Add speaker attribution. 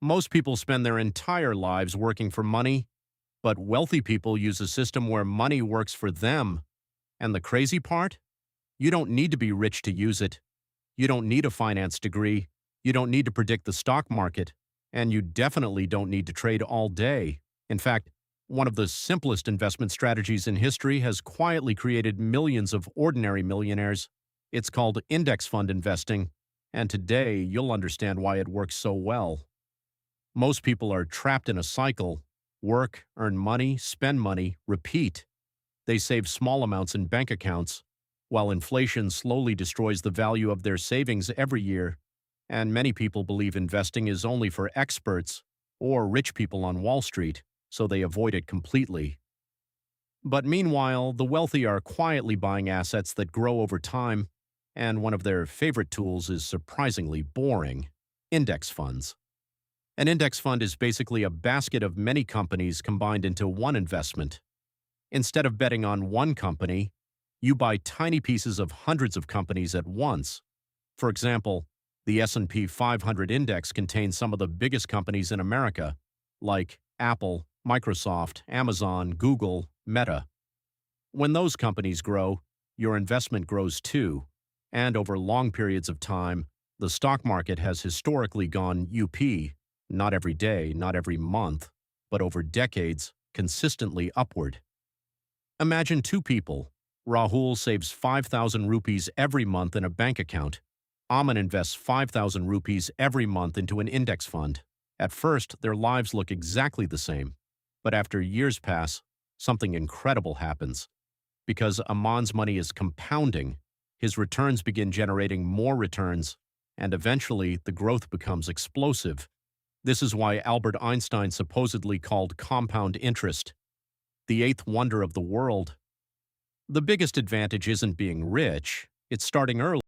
Speaker 1: Most people spend their entire lives working for money, but wealthy people use a system where money works for them. And the crazy part? You don't need to be rich to use it. You don't need a finance degree. You don't need to predict the stock market. And you definitely don't need to trade all day. In fact, one of the simplest investment strategies in history has quietly created millions of ordinary millionaires. It's called index fund investing. And today, you'll understand why it works so well. Most people are trapped in a cycle: work, earn money, spend money, repeat. They save small amounts in bank accounts, while inflation slowly destroys the value of their savings every year. And many people believe investing is only for experts or rich people on Wall Street, so they avoid it completely. But meanwhile, the wealthy are quietly buying assets that grow over time, and one of their favorite tools is surprisingly boring: index funds. An index fund is basically a basket of many companies combined into one investment. Instead of betting on one company, you buy tiny pieces of hundreds of companies at once. For example, the S&P 500 index contains some of the biggest companies in America, like Apple, Microsoft, Amazon, Google, Meta. When those companies grow, your investment grows too. And over long periods of time, the stock market has historically gone up, not every day, not every month, but over decades, consistently upward. Imagine two people. Rahul saves 5,000 rupees every month in a bank account. Aman invests 5,000 rupees every month into an index fund. At first, their lives look exactly the same. But after years pass, something incredible happens. Because Aman's money is compounding, his returns begin generating more returns, and eventually the growth becomes explosive. This is why Albert Einstein supposedly called compound interest the eighth wonder of the world. The biggest advantage isn't being rich, it's starting early.